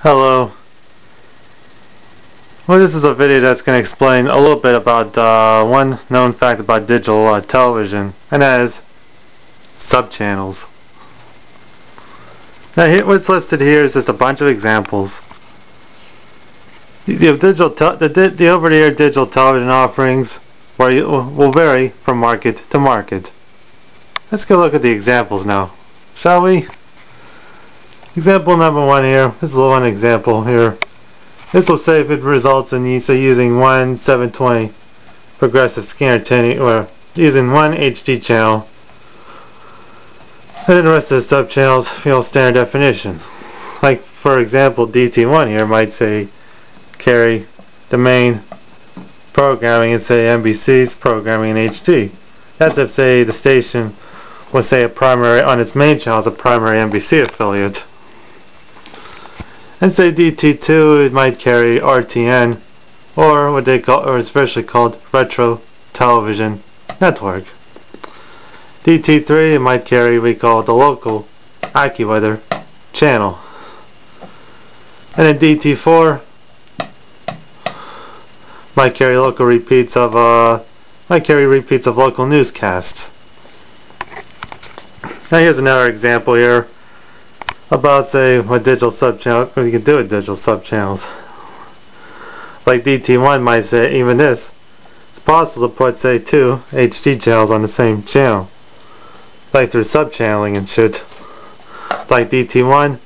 Hello. Well, this is a video that's going to explain a little bit about one known fact about digital television, and that is subchannels. Now, what's listed here is just a bunch of examples. The over-the-air digital television offerings will vary from market to market. Let's go look at the examples now, shall we? Example number one here. This is one example here. This will say if it results in you using one 720 progressive scanner or using one HD channel, and then the rest of the subchannels standard definition. Like for example, DT1 here might say carry the main programming and say NBC's programming in HD. That's if say the station will say a primary on its main channel is a primary NBC affiliate. And say DT2, it might carry RTN, or what they call, or especially called retro television network. DT3, it might carry what we call the local AccuWeather channel. And then DT4 might carry local repeats of local newscasts. Now here's another example here about say what digital subchannels, what you can do with digital subchannels. Like DT1 might say even this, it's possible to put say two HD channels on the same channel, like through subchanneling and shit. Like DT1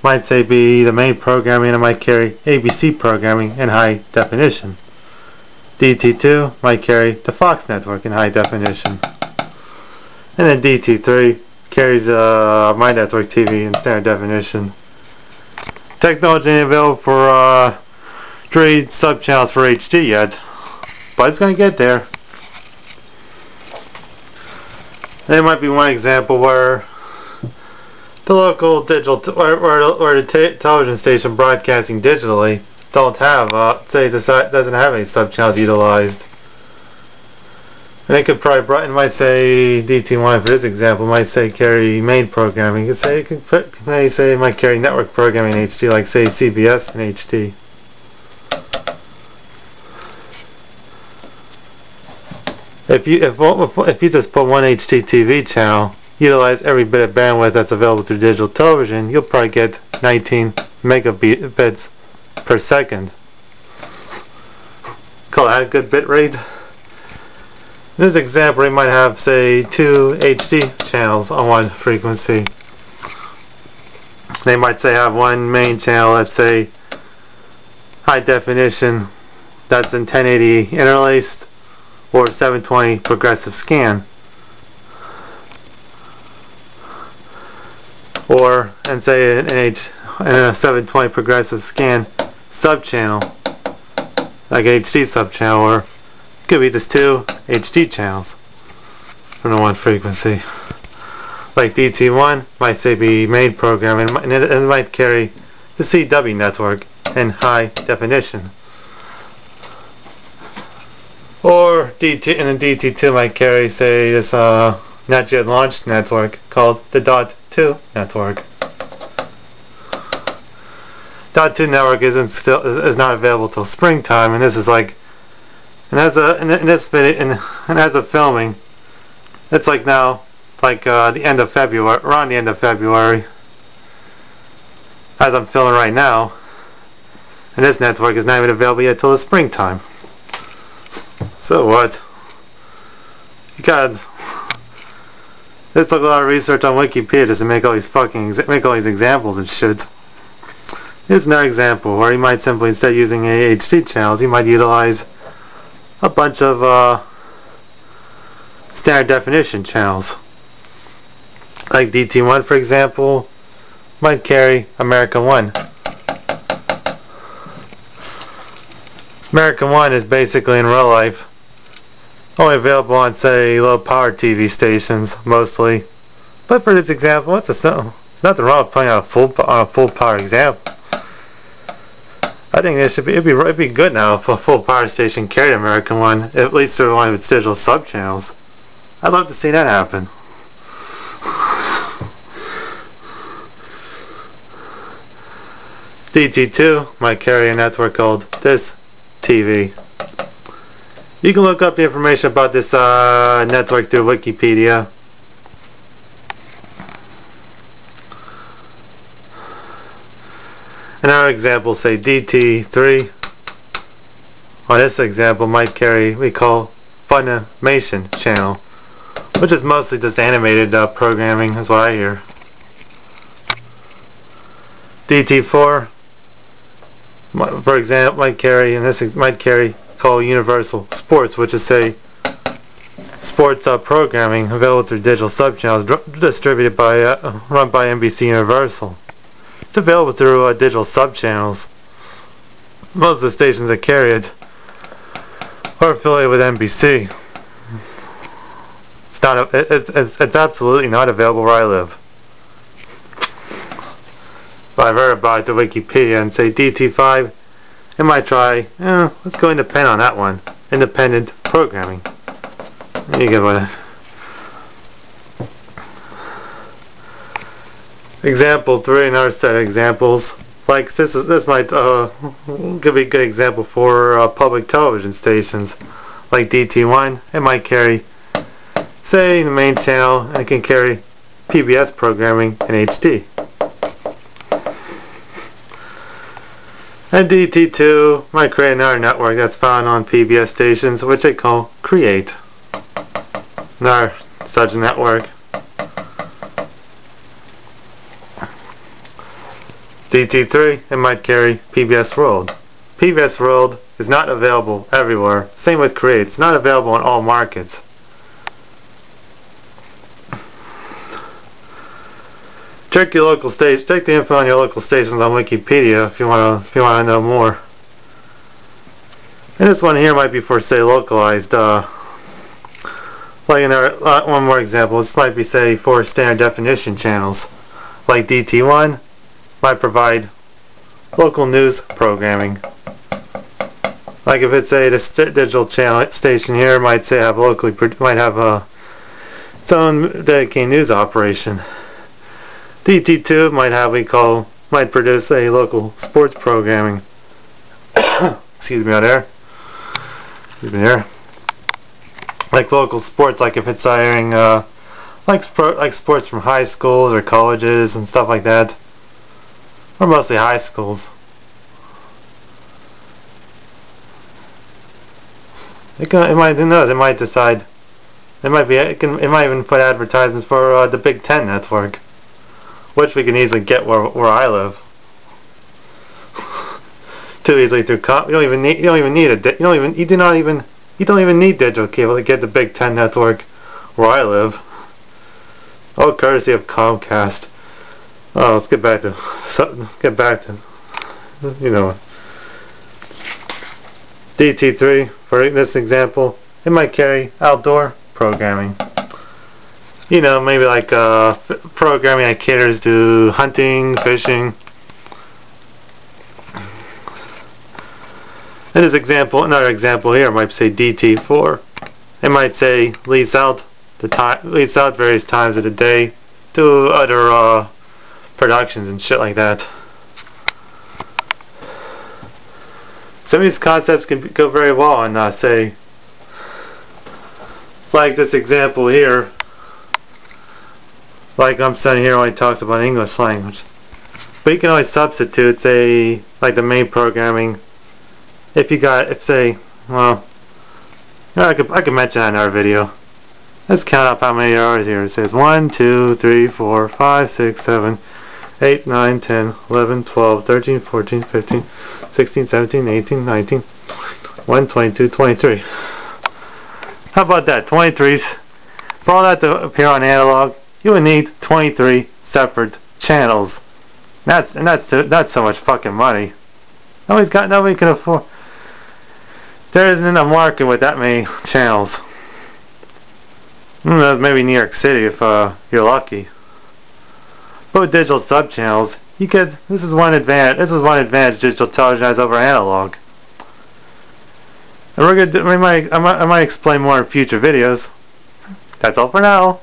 might say be the main programming and it might carry ABC programming in high definition. DT2 might carry the Fox network in high definition. And then DT3 carries My Network TV in standard definition. Technology ain't available for 3 subchannels for HD yet, but it's gonna get there. There might be one example where the local digital or the television station broadcasting digitally don't have doesn't have any subchannels utilized. And it could probably, it might say DT1 for this example might say carry main programming. It might carry network programming in HD, like say CBS in HD. If you just put one HD TV channel, utilize every bit of bandwidth that's available through digital television, you'll probably get 19 megabits per second. Call that a good bit rate. In this example, you might have, say, 2 HD channels on one frequency. They might say have one main channel, let's say, high definition, that's in 1080 interlaced, or 720 progressive scan. Or, and say, in a 720 progressive scan subchannel, like an HD subchannel, or could be just 2 HD channels from the one frequency. Like DT1 might say be main programming, and it might carry the CW network in high definition. Or DT2 might carry say this not yet launched network called the .2 network. .2 network is not available till springtime, and this is like. And as of filming, it's like now, like the end of February, around the end of February, as I'm filming right now, and this network is not even available yet till the springtime. So what? You got. There's like a lot of research on Wikipedia just to make all these examples and shit. Here's another example where you might simply, instead of using HD channels, you might utilize a bunch of standard definition channels. Like DT1 for example might carry American 1. American 1 is basically in real life only available on say low power TV stations mostly. But for this example, it's nothing wrong with putting on a full power example. I think it'd be good now if a full power station carried American 1, at least through one of its digital subchannels. I'd love to see that happen. DT2 might carry a network called this TV. You can look up the information about this network through Wikipedia. Another example, say DT3. Well, this example might carry we call Funimation channel, which is mostly just animated programming, is what I hear. DT4, for example, might carry, and this might carry called Universal Sports, which is say sports programming available through digital subchannels distributed by run by NBC Universal. It's available through digital subchannels. Most of the stations that carry it are affiliated with NBC. It's not. It's absolutely not available where I live. But I've heard about it to Wikipedia and say DT5. It might try. Let's go independent on that one. Independent programming. You get what. Example 3, another set of examples. Like this might give be a good example for public television stations. Like DT1, it might carry, say, the main channel, and it can carry PBS programming in HD. And DT2 might create another network that's found on PBS stations, which they call Create. Another such network. DT3, it might carry PBS World. PBS World is not available everywhere. Same with Create. It's not available in all markets. Check your local station. Check the info on your local stations on Wikipedia if you want to know more. And this one here might be for say localized. Like one more example. This might be say for standard definition channels, like DT1. Might provide local news programming. Like if it's a digital channel station here, might say have might have its own dedicated news operation. DT2 might have might produce a local sports programming. Excuse me out there. Excuse me there. Like local sports, like if it's airing like sports from high schools or colleges and stuff like that. Or mostly high schools. It might decide. It might even put advertisements for the Big Ten network, which we can easily get where I live. Too easily through you don't even need digital cable to get the Big Ten network where I live. Oh, courtesy of Comcast. Oh, let's get back to DT3 for this example. It might carry outdoor programming. Maybe like programming that caters to hunting, fishing. And this example, another example here might say DT4. It might say lease out various times of the day to other productions and shit like that. Some of these concepts can go very well on say like this example here, like I'm saying here only talks about English language, but you can always substitute say like the main programming I could mention that in our video. Let's count up how many hours here. It says 1, 2, 3, 4, 5, 6, 7, 8, 9, 10, 11, 12, 13, 14, 15, 16, 17, 18, 19, 1, 22, 23. How about that? 23s. For all that to appear on analog, you would need 23 separate channels. That's so much fucking money. Nobody can afford. There isn't a market with that many channels. Maybe New York City if you're lucky. But with digital subchannels, you could. This is one advantage digital television has over analog. And we're gonna. I might explain more in future videos. That's all for now.